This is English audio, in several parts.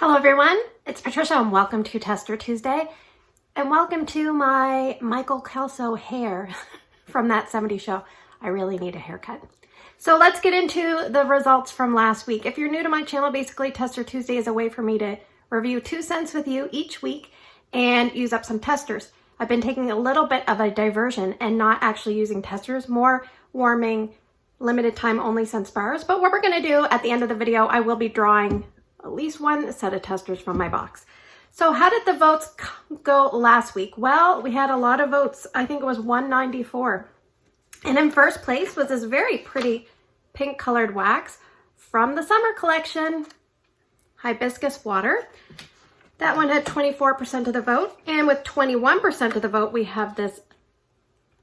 Hello everyone, it's Patricia and welcome to Tester Tuesday and welcome to my Michael Kelso hair from that 70s show. I really need a haircut. So let's get into the results from last week. If you're new to my channel, basically Tester Tuesday is a way for me to review 2 scents with you each week and use up some testers. I've been taking a little bit of a diversion and not actually using testers, more warming, limited time only scent bars. But what we're going to do at the end of the video, I will be drawing at least one set of testers from my box. So how did the votes go last week? Well, we had a lot of votes. I think it was 194. And in first place was this very pretty pink colored wax from the summer collection, Hibiscus Water. That one had 24% of the vote. And with 21% of the vote, we have this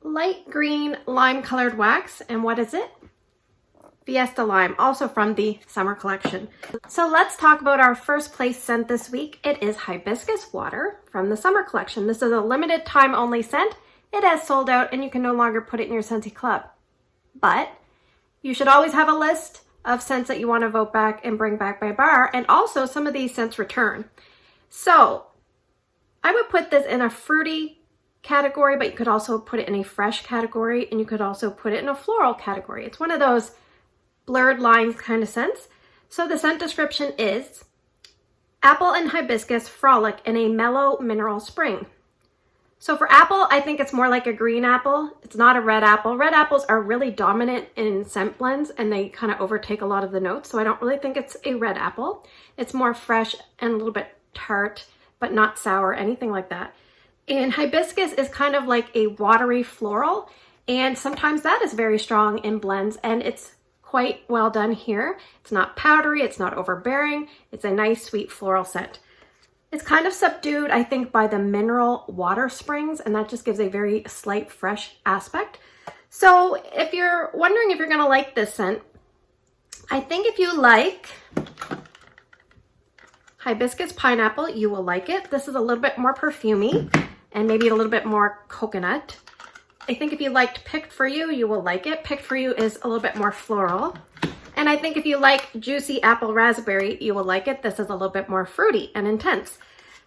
light green lime colored wax. And what is it? Fiesta Lime, also from the summer collection. So let's talk about our first place scent this week. It is Hibiscus Water from the summer collection. This is a limited time only scent. It has sold out and you can no longer put it in your Scentsy club. But you should always have a list of scents that you want to vote back and bring back by bar, and also some of these scents return. So I would put this in a fruity category, but you could also put it in a fresh category, and you could also put it in a floral category. It's one of those blurred lines kind of scents. So the scent description is apple and hibiscus frolic in a mellow mineral spring. So for apple, I think it's more like a green apple. It's not a red apple. Red apples are really dominant in scent blends and they kind of overtake a lot of the notes. So I don't really think it's a red apple. It's more fresh and a little bit tart, but not sour, anything like that. And hibiscus is kind of like a watery floral. And sometimes that is very strong in blends, and it's quite well done here. It's not powdery, it's not overbearing. It's a nice sweet floral scent. It's kind of subdued, I think, by the mineral water springs, and that just gives a very slight fresh aspect. So if you're wondering if you're gonna like this scent, I think if you like hibiscus pineapple, you will like it. This is a little bit more perfumey and maybe a little bit more coconut. I think if you liked Picked For You, you will like it. Picked For You is a little bit more floral. And I think if you like Juicy Apple Raspberry, you will like it. This is a little bit more fruity and intense.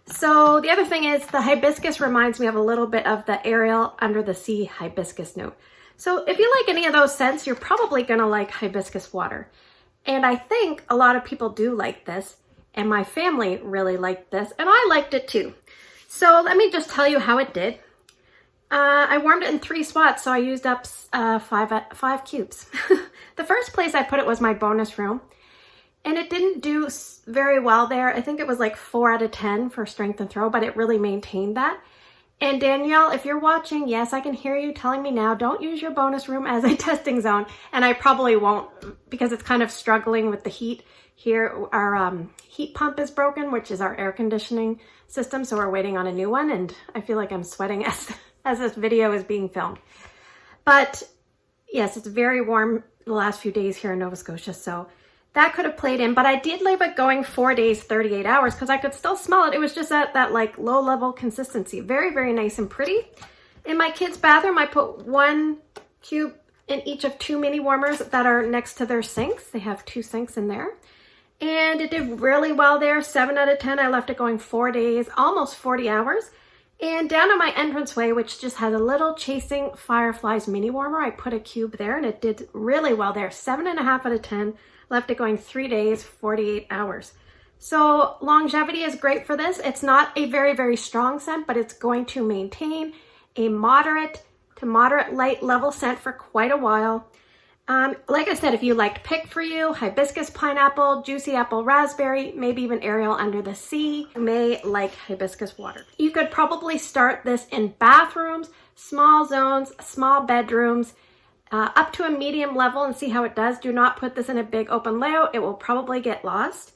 So the other thing is the hibiscus reminds me of a little bit of the Ariel Under the Sea hibiscus note. So if you like any of those scents, you're probably gonna like Hibiscus Water. And I think a lot of people do like this, and my family really liked this, and I liked it too. So let me just tell you how it did. I warmed it in 3 spots, so I used up 5 cubes. The first place I put it was my bonus room, and it didn't do very well there. I think it was like 4 out of 10 for strength and throw, but it really maintained that. And Danielle, if you're watching, yes, I can hear you telling me now, don't use your bonus room as a testing zone, and I probably won't because it's kind of struggling with the heat here. Our heat pump is broken, which is our air conditioning system, so we're waiting on a new one, and I feel like I'm sweating as this video is being filmed. But yes, it's very warm the last few days here in Nova Scotia, so that could have played in, but I did leave it going 4 days, 38 hours, because I could still smell it. It was just at that like low level consistency. Very, very nice and pretty. In my kids' bathroom, I put 1 cube in each of 2 mini warmers that are next to their sinks. They have 2 sinks in there. And it did really well there, 7 out of 10. I left it going 4 days, almost 40 hours. And down on my entranceway, which just has a little Chasing Fireflies mini warmer, I put a cube there and it did really well there. 7.5 out of 10, left it going 3 days, 48 hours. So longevity is great for this. It's not a very, very strong scent, but it's going to maintain a moderate to moderate light level scent for quite a while. Like I said, if you liked Picked For You, Hibiscus Pineapple, Juicy Apple Raspberry, maybe even Ariel Under the Sea, you may like Hibiscus Water. You could probably start this in bathrooms, small zones, small bedrooms, up to a medium level and see how it does. Do not put this in a big open layout. It will probably get lost.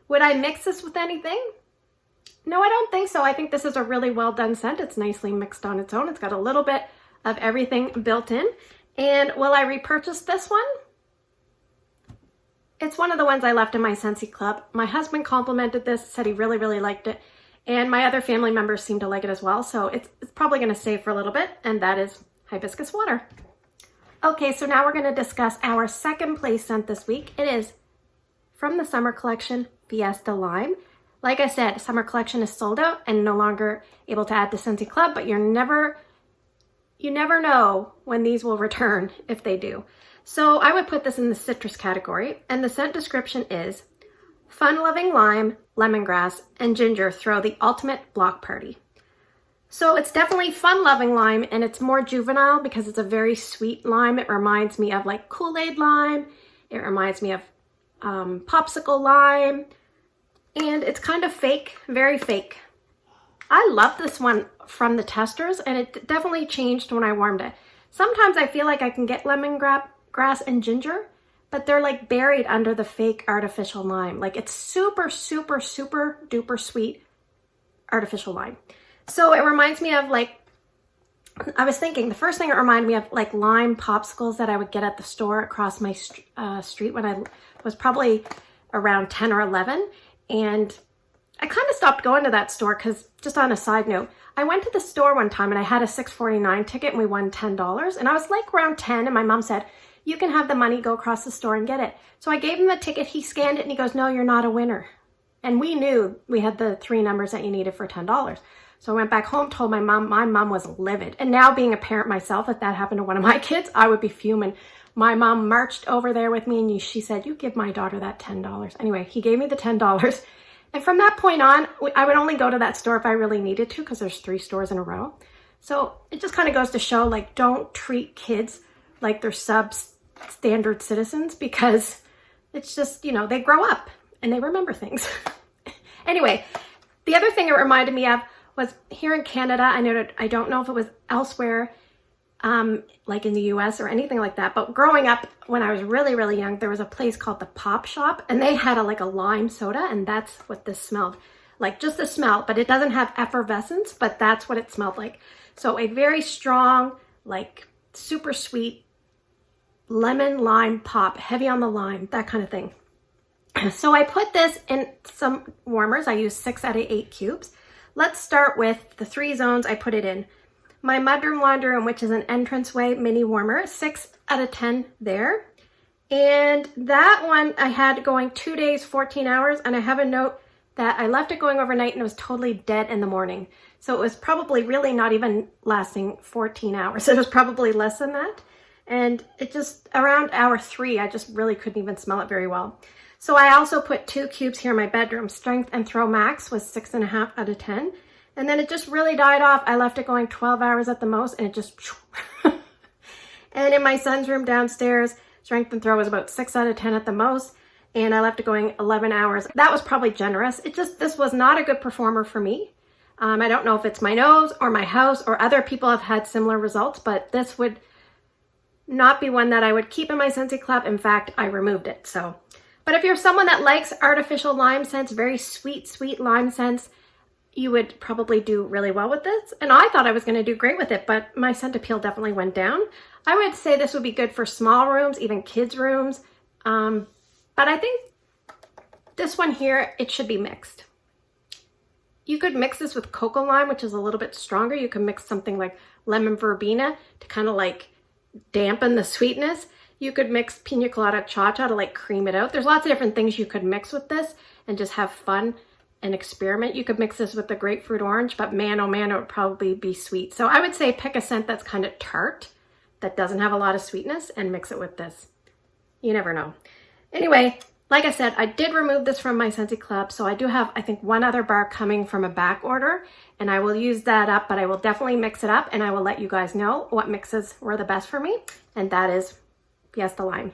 Would I mix this with anything? No, I don't think so. I think this is a really well done scent. It's nicely mixed on its own. It's got a little bit of everything built in. And will I repurchase this one? It's one of the ones I left in my Scentsy club. My husband complimented this, said he really, really liked it. And my other family members seem to like it as well. So it's probably going to stay for a little bit. And that is Hibiscus Water. Okay, so now we're going to discuss our second place scent this week. It is from the summer collection, Fiesta Lime. Like I said, summer collection is sold out and no longer able to add to Scentsy Club, but you never know when these will return if they do. So I would put this in the citrus category, and the scent description is fun-loving lime, lemongrass, and ginger throw the ultimate block party. So it's definitely fun-loving lime, and it's more juvenile because it's a very sweet lime. It reminds me of like Kool-Aid lime. It reminds me of popsicle lime, and it's kind of fake, very fake. I love this one from the testers, and it definitely changed when I warmed it. Sometimes I feel like I can get lemongrass and ginger, but they're like buried under the fake artificial lime. Like it's super, super, super duper sweet artificial lime. So it reminds me of like, I was thinking the first thing it reminded me of like lime popsicles that I would get at the store across my street when I was probably around 10 or 11. And I kind of stopped going to that store because, just on a side note, I went to the store one time and I had a $6.49 ticket and we won $10. And I was like around 10 and my mom said, you can have the money, go across the store and get it. So I gave him the ticket, he scanned it and he goes, no, you're not a winner. And we knew we had the 3 numbers that you needed for $10. So I went back home, told my mom was livid. And now being a parent myself, if that happened to one of my kids, I would be fuming. My mom marched over there with me and she said, you give my daughter that $10. Anyway, he gave me the $10. And from that point on, I would only go to that store if I really needed to because there's 3 stores in a row. So it just kind of goes to show, like, don't treat kids like they're substandard citizens because it's just, you know, they grow up and they remember things. Anyway, the other thing it reminded me of was here in Canada. I don't know if it was elsewhere, like in the US or anything like that, but growing up when I was really, really young, there was a place called the Pop Shop and they had like a lime soda, and that's what this smelled like, just the smell, but it doesn't have effervescence, but that's what it smelled like. So a very strong, like super sweet lemon lime pop, heavy on the lime, that kind of thing. So I put this in some warmers. I used 6 out of 8 cubes. Let's start with the 3 zones I put it in. My mudroom laundry room, which is an entranceway mini warmer, 6 out of 10 there. And that one I had going 2 days, 14 hours. And I have a note that I left it going overnight and it was totally dead in the morning. So it was probably really not even lasting 14 hours. It was probably less than that. And it just, around hour 3, I just really couldn't even smell it very well. So I also put 2 cubes here in my bedroom. Strength and Throw Max was 6.5 out of 10. And then it just really died off. I left it going 12 hours at the most and it just... And in my son's room downstairs, Strength and Throw was about 6 out of 10 at the most. And I left it going 11 hours. That was probably generous. This was not a good performer for me. I don't know if it's my nose or my house or other people have had similar results, but this would not be one that I would keep in my Scentsy Club. In fact, I removed it. So, but if you're someone that likes artificial lime scents, very sweet, sweet lime scents, you would probably do really well with this. And I thought I was going to do great with it, but my scent appeal definitely went down. I would say this would be good for small rooms, even kids' rooms. But I think this one here, it should be mixed. You could mix this with cocoa lime, which is a little bit stronger. You can mix something like lemon verbena to kind of like dampen the sweetness. You could mix pina colada cha-cha to like cream it out. There's lots of different things you could mix with this and just have fun and experiment. You could mix this with the grapefruit orange, but man, oh man, it would probably be sweet. So I would say pick a scent that's kind of tart, that doesn't have a lot of sweetness, and mix it with this. You never know. Anyway, like I said, I did remove this from my Scentsy Club, so I do have, I think, 1 other bar coming from a back order, and I will use that up, but I will definitely mix it up, and I will let you guys know what mixes were the best for me, and that is Fiesta Lime.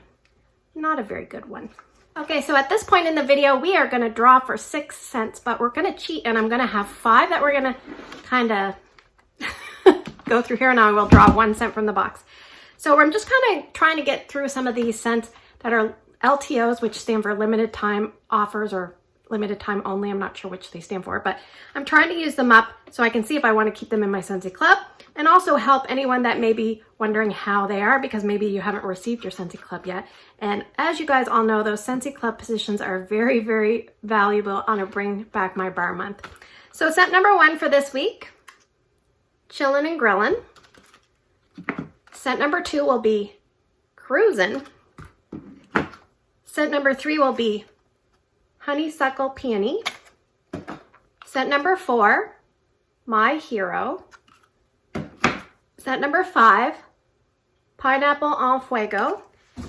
Not a very good one. Okay, so at this point in the video, we are going to draw for 6 scents, but we're going to cheat, and I'm going to have 5 that we're going to kind of go through here, and I will draw 1 scent from the box. So I'm just kind of trying to get through some of these scents that are LTOs, which stand for limited time offers or limited time only. I'm not sure which they stand for, but I'm trying to use them up so I can see if I want to keep them in my Scentsy Club and also help anyone that may be wondering how they are, because maybe you haven't received your Scentsy Club yet. And as you guys all know, those Scentsy Club positions are very, very valuable on a Bring Back My Bar month. So scent number 1 for this week, Chillin' and Grillin'. Scent number 2 will be Cruisin'. Scent number 3 will be Honeysuckle Peony. Scent number 4, My Hero. Scent number 5, Pineapple en Fuego.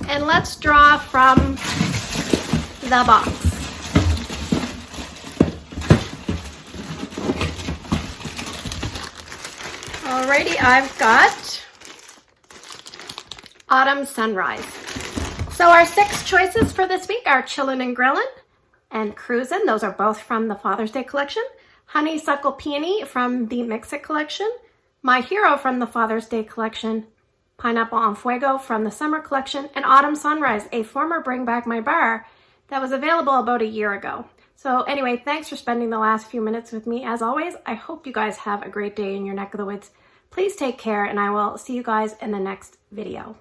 And let's draw from the box. Alrighty, I've got Autumn Sunrise. So our 6 choices for this week are Chillin' and Grillin' and Cruisin'. Those are both from the Father's Day collection. Honeysuckle Peony from the Mix It collection. My Hero from the Father's Day collection. Pineapple en Fuego from the Summer collection. And Autumn Sunrise, a former Bring Back My Bar that was available about a year ago. So anyway, thanks for spending the last few minutes with me. As always, I hope you guys have a great day in your neck of the woods. Please take care, and I will see you guys in the next video.